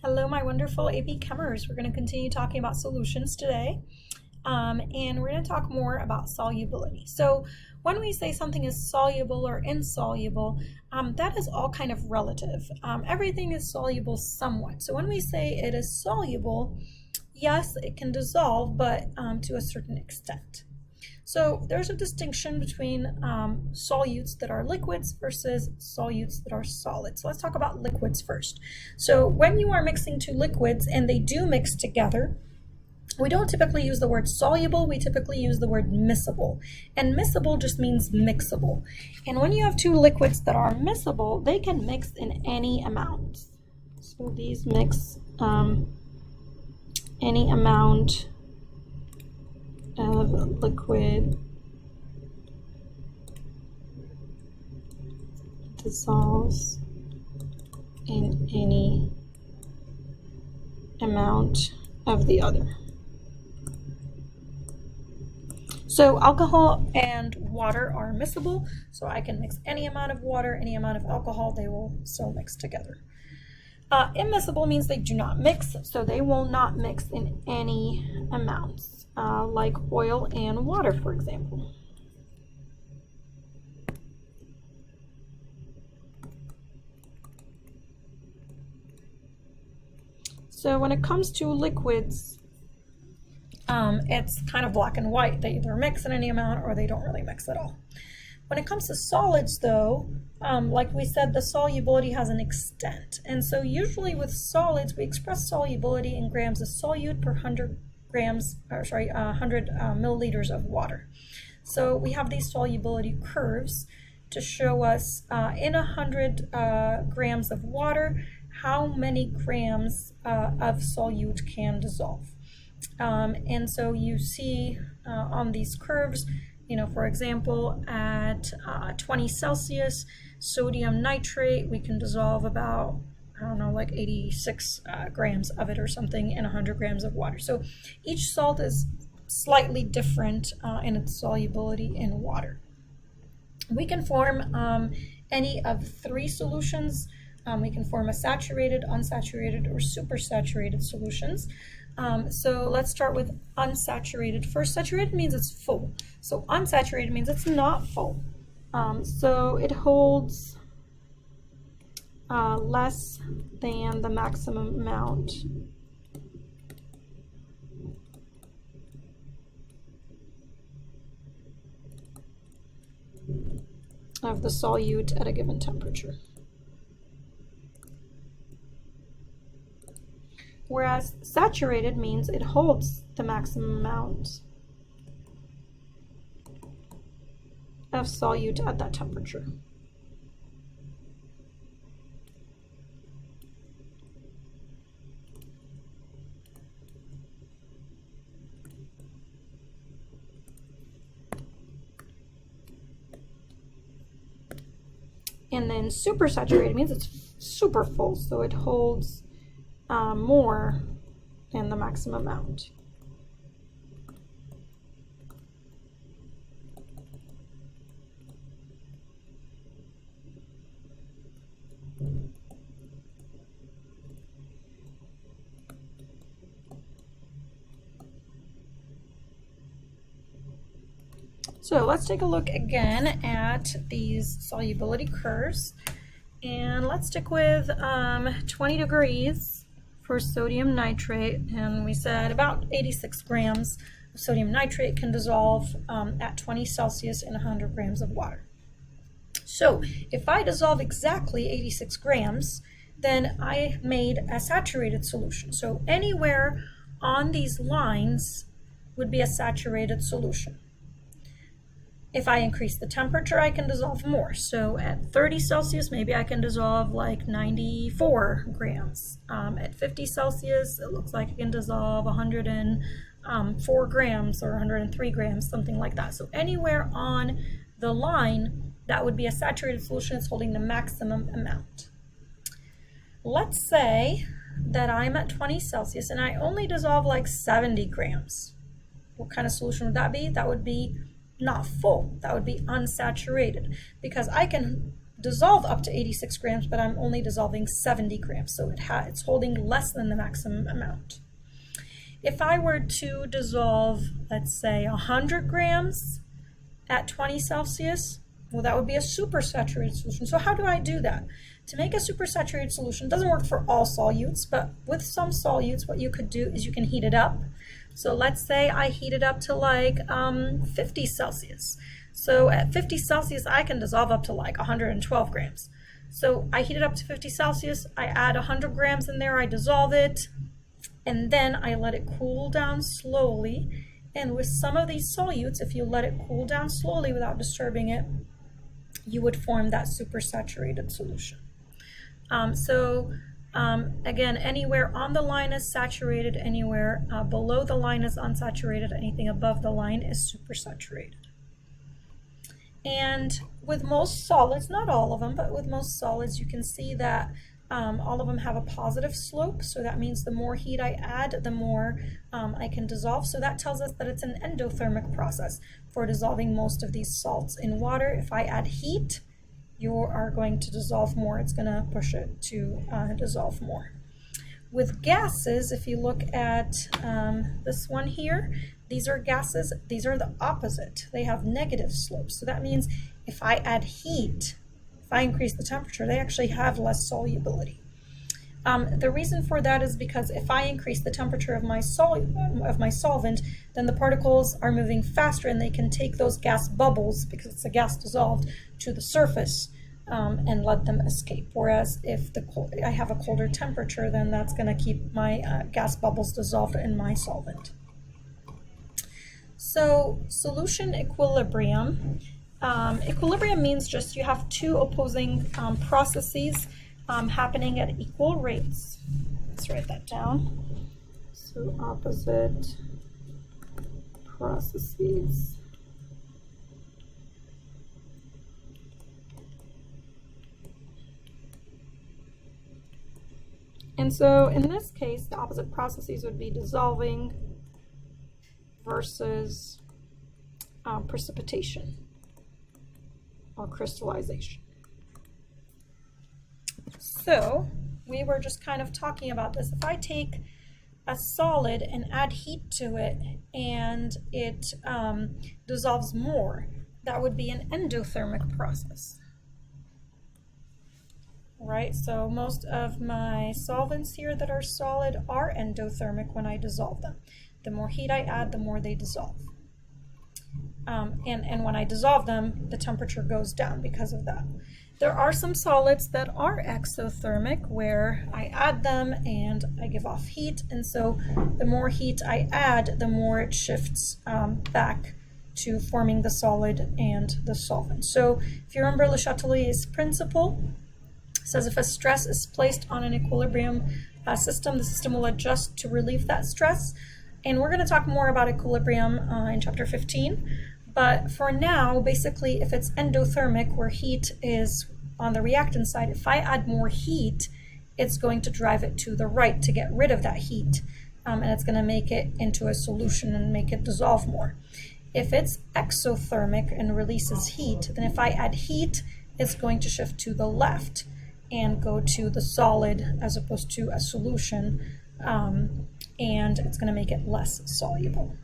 Hello, my wonderful AP Chemers. We're going to continue talking about solutions today, and we're going to talk more about solubility. So when we say something is soluble or insoluble, that is all kind of relative. Everything is soluble somewhat. So when we say it is soluble, yes, it can dissolve, but to a certain extent. So there's a distinction between solutes that are liquids versus solutes that are solids. So let's talk about liquids first. So when you are mixing two liquids and they do mix together, we don't typically use the word soluble, we typically use the word miscible. And miscible just means mixable. And when you have two liquids that are miscible, they can mix in any amount. So these mix any amount of liquid dissolves in any amount of the other. So alcohol and water are miscible, so I can mix any amount of water, any amount of alcohol, they will still mix together. Immiscible means they do not mix, so they will not mix in any amounts, like oil and water, for example. So when it comes to liquids, it's kind of black and white. They either mix in any amount or they don't really mix at all. When it comes to solids, though, like we said, the solubility has an extent. And so usually with solids, we express solubility in grams of solute per 100 milliliters of water. So we have these solubility curves to show us in 100 grams of water, how many grams of solute can dissolve. And so you see on these curves, for example, at 20 Celsius, sodium nitrate, we can dissolve about, like 86 grams of it or something in 100 grams of water. So each salt is slightly different in its solubility in water. We can form any of three solutions. We can form a saturated, unsaturated, or supersaturated solutions. So let's start with unsaturated first. Saturated means it's full. So unsaturated means it's not full. So it holds less than the maximum amount of the solute at a given temperature. Whereas saturated means it holds the maximum amount of solute at that temperature. And then supersaturated means it's super full, so it holds more than the maximum amount. So let's take a look again at these solubility curves, and let's stick with 20 degrees for sodium nitrate, and we said about 86 grams of sodium nitrate can dissolve at 20 Celsius in 100 grams of water. So if I dissolve exactly 86 grams, then I made a saturated solution. So anywhere on these lines would be a saturated solution. If I increase the temperature, I can dissolve more. So at 30 Celsius, maybe I can dissolve like 94 grams. At 50 Celsius, it looks like I can dissolve 104 grams or 103 grams, something like that. So anywhere on the line, that would be a saturated solution. It's holding the maximum amount. Let's say that I'm at 20 Celsius and I only dissolve like 70 grams. What kind of solution would that be? That would be not full. That would be unsaturated, because I can dissolve up to 86 grams, but I'm only dissolving 70 grams, so it's holding less than the maximum amount. If I were to dissolve, let's say, 100 grams at 20 Celsius, well, that would be a supersaturated solution. So how do I do that? To make a supersaturated solution, doesn't work for all solutes, but with some solutes, what you could do is you can heat it up. So let's say I heat it up to like 50 Celsius. So at 50 Celsius, I can dissolve up to like 112 grams. So I heat it up to 50 Celsius, I add 100 grams in there, I dissolve it, and then I let it cool down slowly. And with some of these solutes, if you let it cool down slowly without disturbing it, you would form that supersaturated solution. Again, anywhere on the line is saturated, anywhere below the line is unsaturated, anything above the line is supersaturated. And with most solids, not all of them, but with most solids, you can see that all of them have a positive slope. So that means the more heat I add, the more I can dissolve. So that tells us that it's an endothermic process for dissolving most of these salts in water. If I add heat, you are going to dissolve more. It's going to push it to dissolve more. With gases, if you look at this one here, these are gases. These are the opposite. They have negative slopes. So that means if I add heat, if I increase the temperature, they actually have less solubility. The reason for that is because if I increase the temperature of my solvent, then the particles are moving faster and they can take those gas bubbles, because it's a gas dissolved, to the surface and let them escape. Whereas if I have a colder temperature, then that's going to keep my gas bubbles dissolved in my solvent. So solution equilibrium. Equilibrium means just you have two opposing processes happening at equal rates. Let's write that down. So opposite processes. And so in this case, the opposite processes would be dissolving versus precipitation or crystallization. So we were just kind of talking about this. If I take a solid and add heat to it and it dissolves more, that would be an endothermic process. Right, so most of my solvents here that are solid are endothermic when I dissolve them. The more heat I add, the more they dissolve. And when I dissolve them, the temperature goes down because of that. There are some solids that are exothermic where I add them and I give off heat, and so the more heat I add, the more it shifts back to forming the solid and the solvent. So if you remember Le Chatelier's principle, it says if a stress is placed on an equilibrium system, the system will adjust to relieve that stress. And we're going to talk more about equilibrium in chapter 15. But for now, basically, if it's endothermic, where heat is on the reactant side, if I add more heat, it's going to drive it to the right to get rid of that heat. And it's going to make it into a solution and make it dissolve more. If it's exothermic and releases heat, then if I add heat, it's going to shift to the left and go to the solid as opposed to a solution, and it's going to make it less soluble.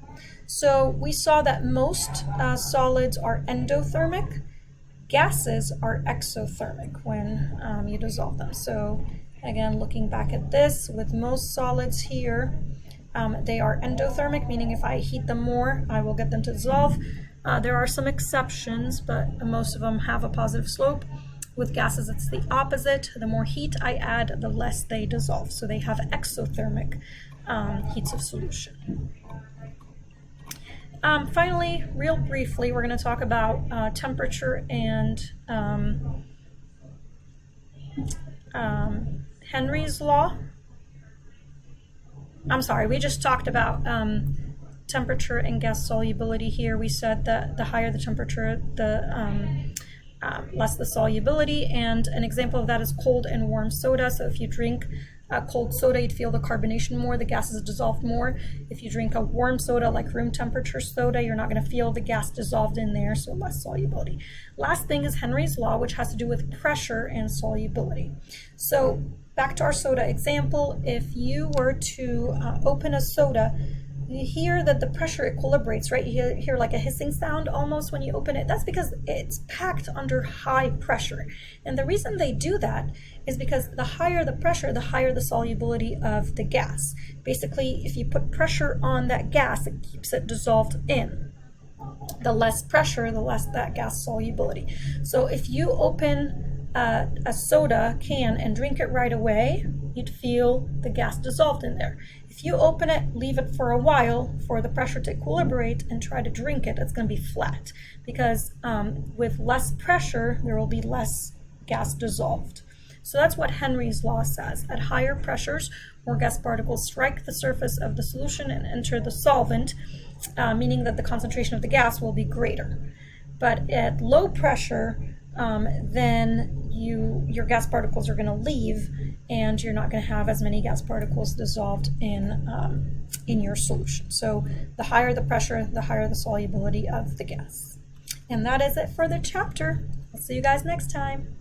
So we saw that most solids are endothermic. Gases are exothermic when you dissolve them. So again, looking back at this, with most solids here, they are endothermic, meaning if I heat them more, I will get them to dissolve. There are some exceptions, but most of them have a positive slope. With gases, it's the opposite. The more heat I add, the less they dissolve. So they have exothermic heats of solution. Finally, real briefly, we're going to talk about temperature and Henry's law. I'm sorry, we just talked about temperature and gas solubility here. We said that the higher the temperature, the less the solubility, and an example of that is cold and warm soda. So if you drink cold soda, you'd feel the carbonation more, the gas is dissolved more. If you drink a warm soda, like room temperature soda, you're not going to feel the gas dissolved in there, so less solubility. Last thing is Henry's law, which has to do with pressure and solubility. So back to our soda example, if you were to open a soda, you hear that the pressure equilibrates, right? You hear like a hissing sound almost when you open it. That's because it's packed under high pressure. And the reason they do that is because the higher the pressure, the higher the solubility of the gas. Basically, if you put pressure on that gas, it keeps it dissolved in. The less pressure, the less that gas solubility. So if you open a soda can and drink it right away, you'd feel the gas dissolved in there. If you open it, leave it for a while for the pressure to equilibrate and try to drink it, it's going to be flat because with less pressure, there will be less gas dissolved. So that's what Henry's law says. At higher pressures, more gas particles strike the surface of the solution and enter the solvent, meaning that the concentration of the gas will be greater. But at low pressure, then your gas particles are going to leave, and you're not going to have as many gas particles dissolved in your solution. So the higher the pressure, the higher the solubility of the gas. And that is it for the chapter. I'll see you guys next time.